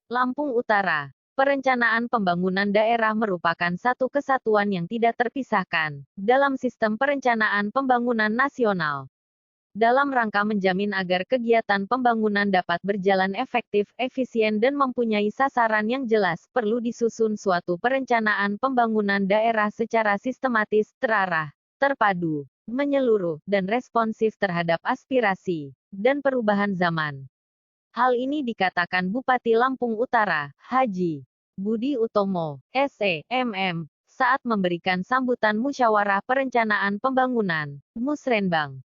Lampung Utara. Perencanaan pembangunan daerah merupakan satu kesatuan yang tidak terpisahkan dalam sistem perencanaan pembangunan nasional. Dalam rangka menjamin agar kegiatan pembangunan dapat berjalan efektif, efisien dan mempunyai sasaran yang jelas, perlu disusun suatu perencanaan pembangunan daerah secara sistematis, terarah, terpadu, menyeluruh, dan responsif terhadap aspirasi dan perubahan zaman. Hal ini dikatakan Bupati Lampung Utara, Haji Budi Utomo, SE, MM, saat memberikan sambutan Musyawarah Perencanaan Pembangunan, Musrenbang.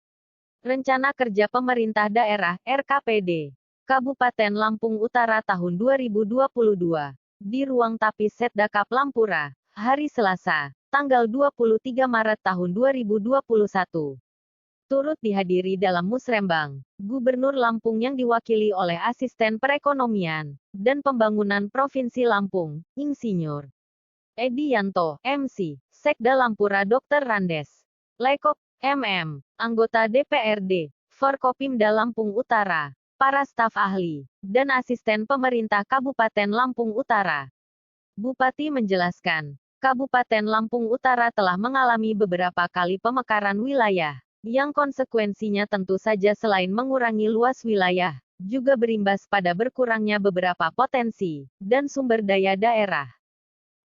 Rencana Kerja Pemerintah Daerah, RKPD, Kabupaten Lampung Utara tahun 2022, di Ruang Tapis Setdakap Lampura, hari Selasa, tanggal 23 Maret tahun 2021. Turut dihadiri dalam musrembang, Gubernur Lampung yang diwakili oleh Asisten Perekonomian dan Pembangunan Provinsi Lampung, Insinyur Edi Yanto, MC, Sekda Lampura Dr. Randes Lekop, MM, anggota DPRD, Forkopimda Lampung Utara, para staf ahli, dan asisten pemerintah Kabupaten Lampung Utara. Bupati menjelaskan, Kabupaten Lampung Utara telah mengalami beberapa kali pemekaran wilayah, yang konsekuensinya tentu saja selain mengurangi luas wilayah, juga berimbas pada berkurangnya beberapa potensi dan sumber daya daerah.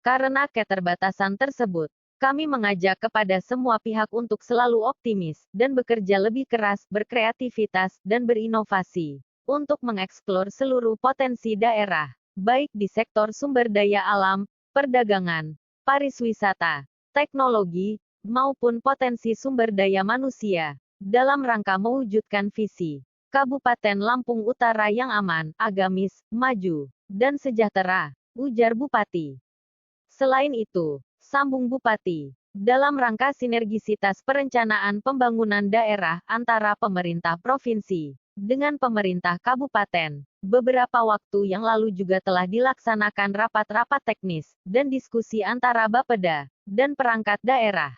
Karena keterbatasan tersebut, kami mengajak kepada semua pihak untuk selalu optimis dan bekerja lebih keras, berkreativitas, dan berinovasi untuk mengeksplor seluruh potensi daerah, baik di sektor sumber daya alam, perdagangan, pariwisata, teknologi, maupun potensi sumber daya manusia, dalam rangka mewujudkan visi Kabupaten Lampung Utara yang aman, agamis, maju, dan sejahtera, ujar Bupati. Selain itu, sambung Bupati, dalam rangka sinergisitas perencanaan pembangunan daerah antara pemerintah provinsi dengan pemerintah kabupaten, beberapa waktu yang lalu juga telah dilaksanakan rapat-rapat teknis dan diskusi antara Bapeda dan perangkat daerah.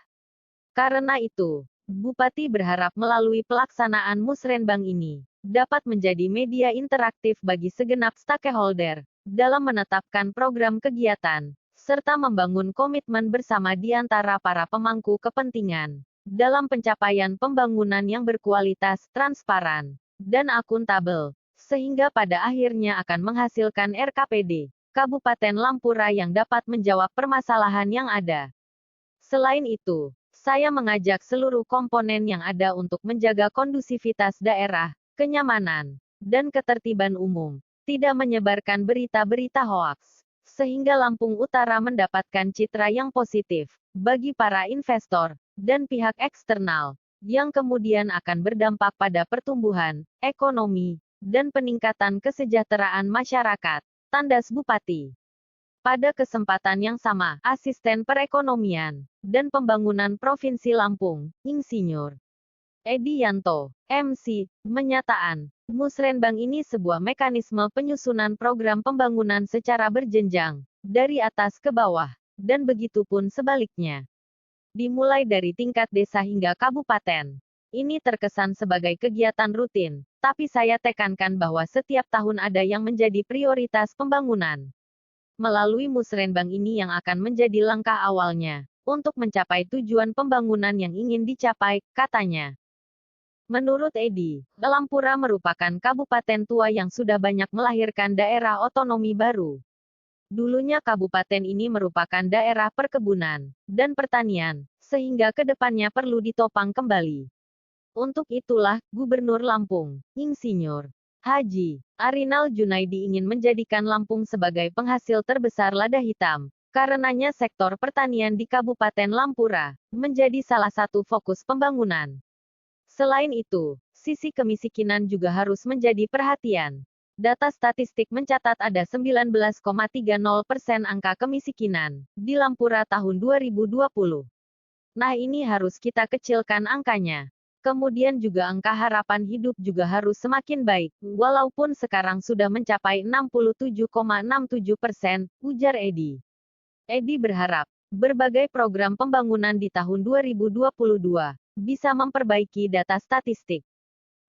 Karena itu, Bupati berharap melalui pelaksanaan musrenbang ini, dapat menjadi media interaktif bagi segenap stakeholder, dalam menetapkan program kegiatan, serta membangun komitmen bersama di antara para pemangku kepentingan, dalam pencapaian pembangunan yang berkualitas, transparan, dan akuntabel, sehingga pada akhirnya akan menghasilkan RKPD, Kabupaten Lampura yang dapat menjawab permasalahan yang ada. Selain itu, saya mengajak seluruh komponen yang ada untuk menjaga kondusivitas daerah, kenyamanan, dan ketertiban umum, tidak menyebarkan berita-berita hoaks, sehingga Lampung Utara mendapatkan citra yang positif bagi para investor dan pihak eksternal, yang kemudian akan berdampak pada pertumbuhan ekonomi dan peningkatan kesejahteraan masyarakat, tandas Bupati. Pada kesempatan yang sama, Asisten Perekonomian dan Pembangunan Provinsi Lampung, Insinyur Edi Yanto, MC, menyatakan, musrenbang ini sebuah mekanisme penyusunan program pembangunan secara berjenjang, dari atas ke bawah, dan begitu pun sebaliknya. Dimulai dari tingkat desa hingga kabupaten. Ini terkesan sebagai kegiatan rutin, tapi saya tekankan bahwa setiap tahun ada yang menjadi prioritas pembangunan. Melalui musrenbang ini yang akan menjadi langkah awalnya, untuk mencapai tujuan pembangunan yang ingin dicapai, katanya. Menurut Edi, Lampura merupakan kabupaten tua yang sudah banyak melahirkan daerah otonomi baru. Dulunya kabupaten ini merupakan daerah perkebunan dan pertanian, sehingga kedepannya perlu ditopang kembali. Untuk itulah, Gubernur Lampung, Insinyur Haji Arinal Junaidi ingin menjadikan Lampung sebagai penghasil terbesar lada hitam. Karenanya sektor pertanian di Kabupaten Lampura menjadi salah satu fokus pembangunan. Selain itu, sisi kemiskinan juga harus menjadi perhatian. Data statistik mencatat ada 19,30% angka kemiskinan di Lampura tahun 2020. Nah, ini harus kita kecilkan angkanya. Kemudian juga angka harapan hidup juga harus semakin baik, walaupun sekarang sudah mencapai 67,67%, ujar Edi. Edi berharap, berbagai program pembangunan di tahun 2022 bisa memperbaiki data statistik.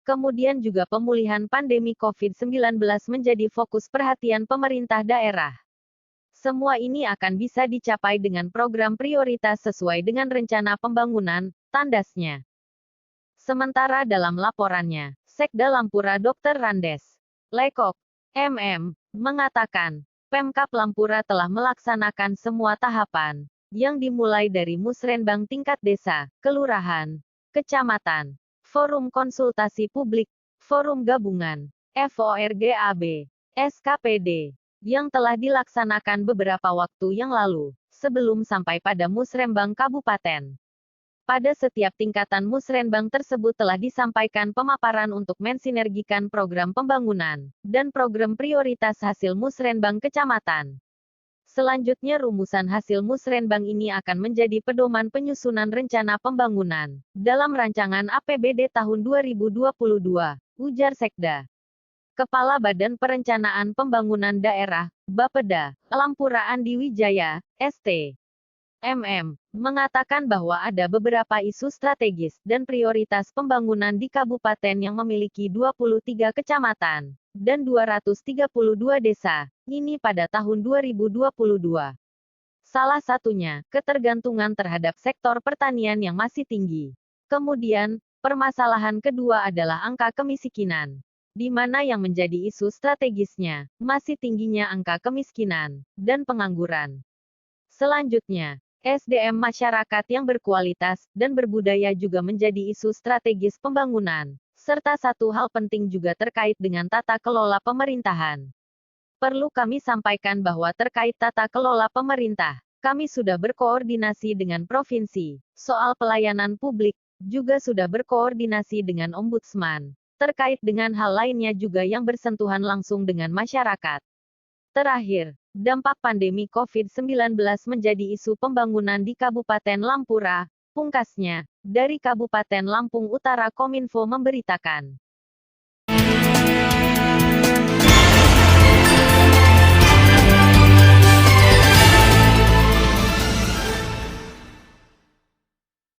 Kemudian juga pemulihan pandemi COVID-19 menjadi fokus perhatian pemerintah daerah. Semua ini akan bisa dicapai dengan program prioritas sesuai dengan rencana pembangunan, tandasnya. Sementara dalam laporannya, Sekda Lampura Dr. Randes Lekok, MM, mengatakan, Pemkab Lampura telah melaksanakan semua tahapan, yang dimulai dari musrenbang tingkat desa, kelurahan, kecamatan, forum konsultasi publik, forum gabungan, FORGAB, SKPD, yang telah dilaksanakan beberapa waktu yang lalu, sebelum sampai pada musrenbang kabupaten. Pada setiap tingkatan musrenbang tersebut telah disampaikan pemaparan untuk mensinergikan program pembangunan, dan program prioritas hasil musrenbang kecamatan. Selanjutnya rumusan hasil musrenbang ini akan menjadi pedoman penyusunan rencana pembangunan, dalam rancangan APBD tahun 2022, ujar Sekda. Kepala Badan Perencanaan Pembangunan Daerah, Bapeda, Lampura Andi Wijaya, ST. MM, mengatakan bahwa ada beberapa isu strategis dan prioritas pembangunan di kabupaten yang memiliki 23 kecamatan dan 232 desa, ini pada tahun 2022. Salah satunya, ketergantungan terhadap sektor pertanian yang masih tinggi. Kemudian, permasalahan kedua adalah angka kemiskinan, di mana yang menjadi isu strategisnya, masih tingginya angka kemiskinan, dan pengangguran. Selanjutnya, SDM masyarakat yang berkualitas, dan berbudaya juga menjadi isu strategis pembangunan, serta satu hal penting juga terkait dengan tata kelola pemerintahan. Perlu kami sampaikan bahwa terkait tata kelola pemerintah, kami sudah berkoordinasi dengan provinsi, soal pelayanan publik, juga sudah berkoordinasi dengan Ombudsman, terkait dengan hal lainnya juga yang bersentuhan langsung dengan masyarakat. Terakhir, dampak pandemi COVID-19 menjadi isu pembangunan di Kabupaten Lampura, pungkasnya, dari Kabupaten Lampung Utara Kominfo memberitakan.